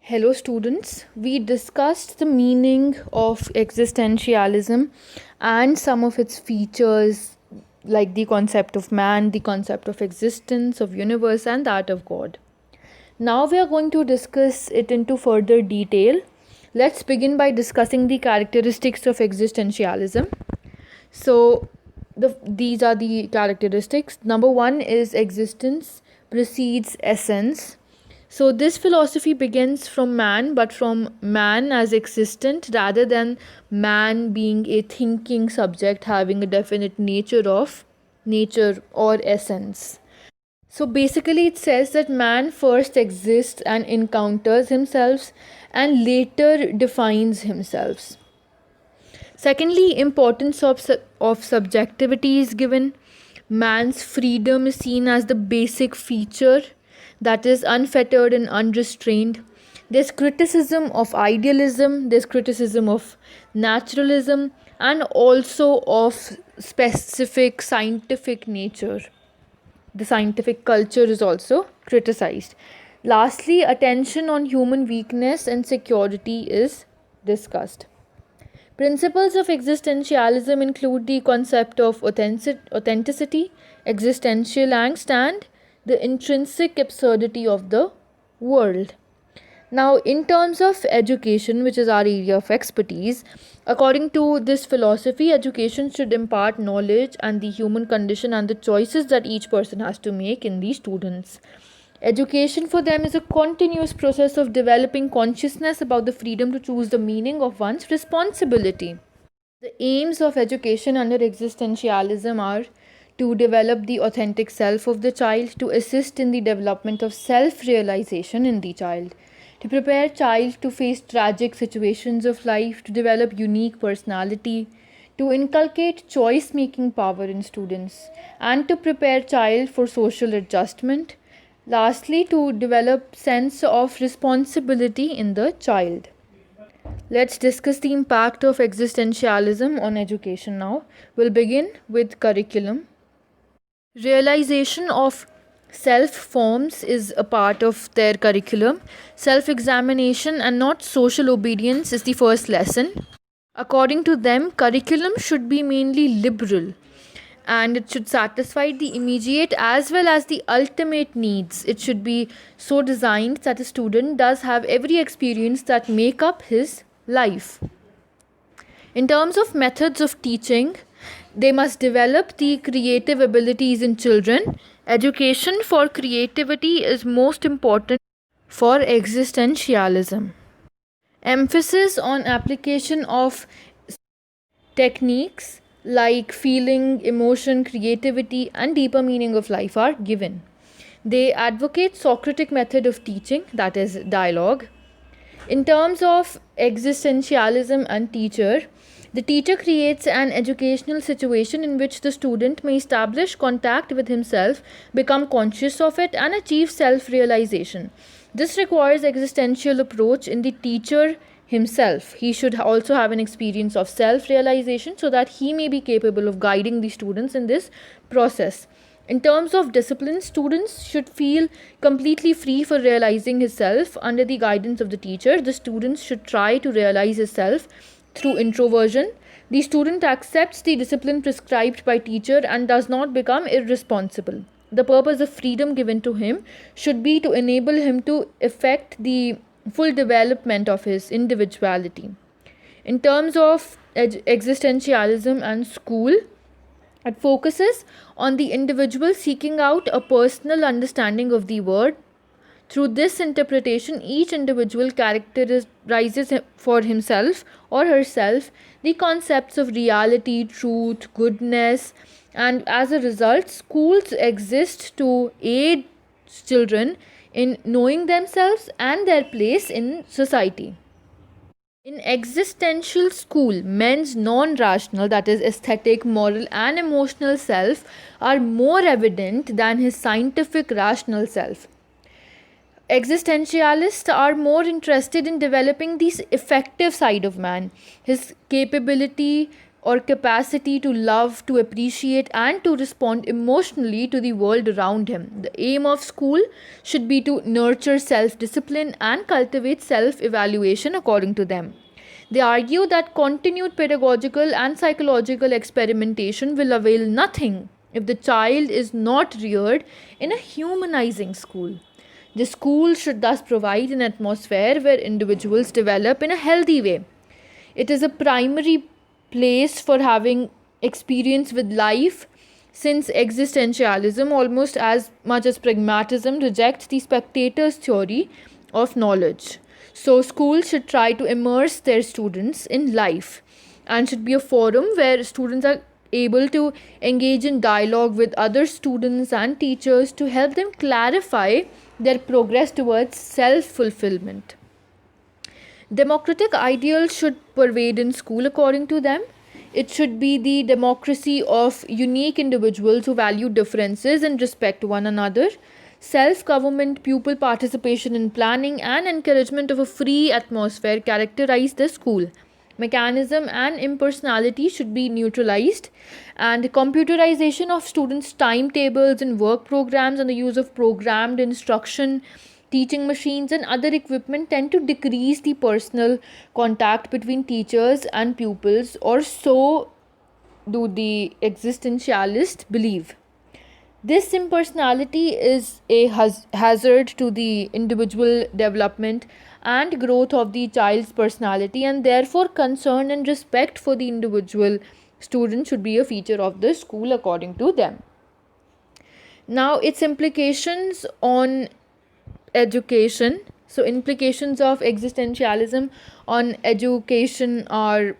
Hello, students. We discussed the meaning of existentialism and some of its features, like the concept of man, the concept of existence, of universe, and that of God. Now we are going to discuss it into further detail. Let's begin by discussing the characteristics of existentialism. So, these are the characteristics. Number one is existence precedes essence. So, this philosophy begins from man, but from man as existent rather than man being a thinking subject having a definite nature or essence. So, basically, it says that man first exists and encounters himself and later defines himself. Secondly, importance of subjectivity is given. Man's freedom is seen as the basic feature that is unfettered and unrestrained. There's criticism of idealism, there's criticism of naturalism, and also of specific scientific nature. The scientific culture is also criticized. Lastly, attention on human weakness and security is discussed. Principles of existentialism include the concept of authenticity, existential angst, and the intrinsic absurdity of the world. Now, in terms of education, which is our area of expertise, according to this philosophy, education should impart knowledge and the human condition and the choices that each person has to make in the students. Education for them is a continuous process of developing consciousness about the freedom to choose the meaning of one's responsibility. The aims of education under existentialism are to develop the authentic self of the child, to assist in the development of self realization in the child, to prepare child to face tragic situations of life, to develop unique personality, to inculcate choice making power in students, and to prepare child for social adjustment. Lastly, to develop sense of responsibility in the child. Let's discuss the impact of existentialism on education now. We'll begin with curriculum. Realization of self forms is a part of their curriculum. Self examination and not social obedience is the first lesson. According to them, curriculum should be mainly liberal and it should satisfy the immediate as well as the ultimate needs. It should be so designed that a student does have every experience that make up his life. In terms of methods of teaching, they must develop the creative abilities in children. Education for creativity is most important for existentialism. Emphasis on application of techniques like feeling, emotion, creativity, and deeper meaning of life are given. They advocate Socratic method of teaching, that is dialogue. In terms of existentialism and teacher, the teacher creates an educational situation in which the student may establish contact with himself, become conscious of it, and achieve self-realization. This requires existential approach in the teacher himself. He should also have an experience of self-realization so that he may be capable of guiding the students in this process. In terms of discipline, students should feel completely free for realizing his self under the guidance of the teacher. The students should try to realize his self through introversion. The student accepts the discipline prescribed by teacher and does not become irresponsible. The purpose of freedom given to him should be to enable him to effect the full development of his individuality. In terms of existentialism and school, it focuses on the individual seeking out a personal understanding of the world. Through this interpretation, each individual characterizes for himself or herself the concepts of reality, truth, goodness, and as a result, schools exist to aid children in knowing themselves and their place in society. In existential school, men's non rational, that is, aesthetic, moral, and emotional self are more evident than his scientific rational self. Existentialists are more interested in developing this effective side of man, his capability or capacity to love, to appreciate, and to respond emotionally to the world around him. The aim of school should be to nurture self discipline and cultivate self evaluation according to them. They argue that continued pedagogical and psychological experimentation will avail nothing if the child is not reared in a humanizing school. The school should thus provide an atmosphere where individuals develop in a healthy way. It is a primary place for having experience with life, since existentialism, almost as much as pragmatism, rejects the spectator's theory of knowledge. So, schools should try to immerse their students in life and should be a forum where students are able to engage in dialogue with other students and teachers to help them clarify their progress towards self fulfillment. Democratic ideals should pervade in school according to them. It should be the democracy of unique individuals who value differences and respect one another. Self government, pupil participation in planning, and encouragement of a free atmosphere characterize the school. Mechanism and impersonality should be neutralized, and computerization of students' timetables and work programs and the use of programmed instruction, teaching machines, and other equipment tend to decrease the personal contact between teachers and pupils, or so do the existentialists believe. This impersonality is a hazard to the individual development and growth of the child's personality, and therefore, concern and respect for the individual student should be a feature of the school, according to them. Now, its implications on education. So, implications of existentialism on education are,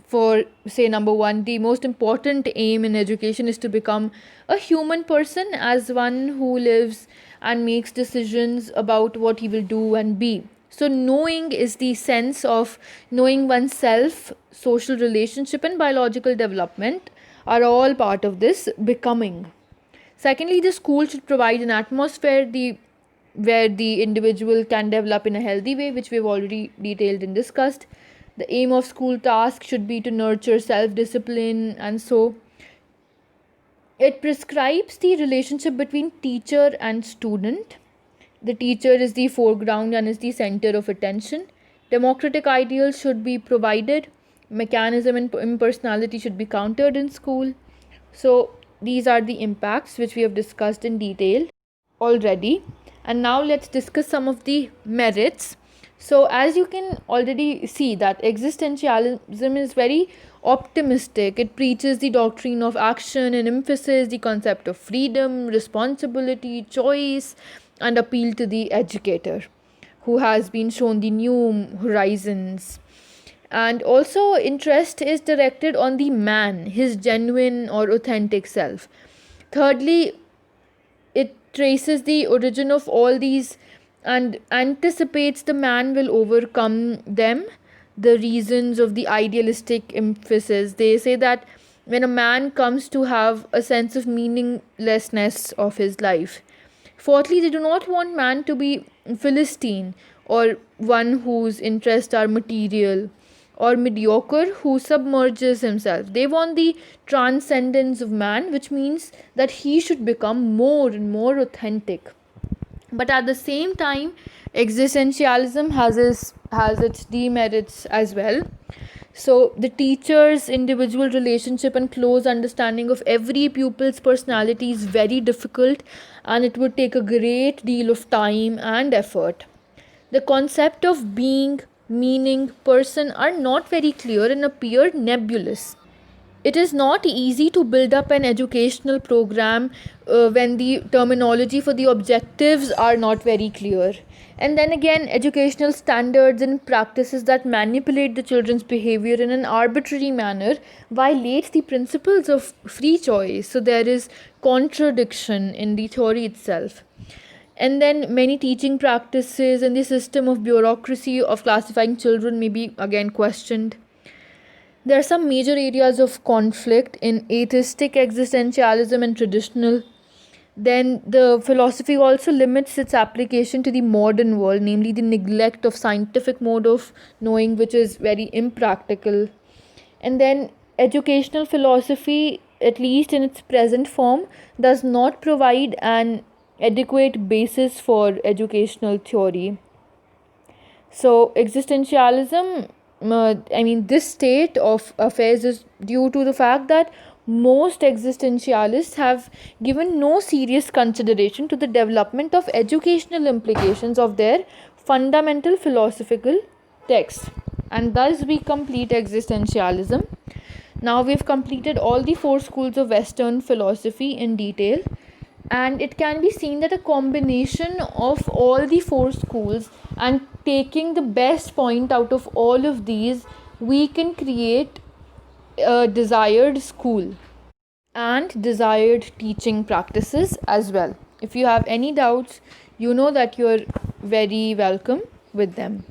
for say, number one, the most important aim in education is to become a human person as one who lives and makes decisions about what he will do and be. So knowing is the sense of knowing oneself. Social relationship and biological development are all part of this becoming. Secondly, the school should provide an atmosphere where the individual can develop in a healthy way, which we've already detailed and discussed. The aim of school task should be to nurture self-discipline, and so it prescribes the relationship between teacher and student. The teacher is the foreground and is the center of attention. Democratic ideals should be provided. Mechanism and impersonality should be countered in school. So these are the impacts which we have discussed in detail already. And now let's discuss some of the merits. So as you can already see that existentialism is very optimistic. It preaches the doctrine of action and emphasis the concept of freedom, responsibility, choice, and appeal to the educator who has been shown the new horizons. And also interest is directed on the man, his genuine or authentic self. Thirdly, it traces the origin of all these and anticipates the man will overcome them. The reasons of the idealistic emphasis, they say that when a man comes to have a sense of meaninglessness of his life. Fourthly, they do not want man to be Philistine or one whose interests are material or mediocre who submerges himself. They want the transcendence of man, which means that he should become more and more authentic. But at the same time, existentialism has its demerits as well. So the teacher's individual relationship and close understanding of every pupil's personality is very difficult, and it would take a great deal of time and effort. The concept of being, meaning, person are not very clear and appear nebulous. It is not easy to build up an educational program when the terminology for the objectives are not very clear. And then again, educational standards and practices that manipulate the children's behavior in an arbitrary manner violate the principles of free choice. So there is contradiction in the theory itself. And then many teaching practices and the system of bureaucracy of classifying children may be again questioned. There are some major areas of conflict in atheistic existentialism and traditional. Then the philosophy also limits its application to the modern world, namely the neglect of scientific mode of knowing, which is very impractical. And then educational philosophy, at least in its present form, does not provide an adequate basis for educational theory. So, existentialism, this state of affairs is due to the fact that most existentialists have given no serious consideration to the development of educational implications of their fundamental philosophical text. And thus, we complete existentialism. Now, we've completed all the four schools of Western philosophy in detail, and it can be seen that a combination of all the four schools and taking the best point out of all of these, we can create a desired school and desired teaching practices as well. If you have any doubts, you know that you're very welcome with them.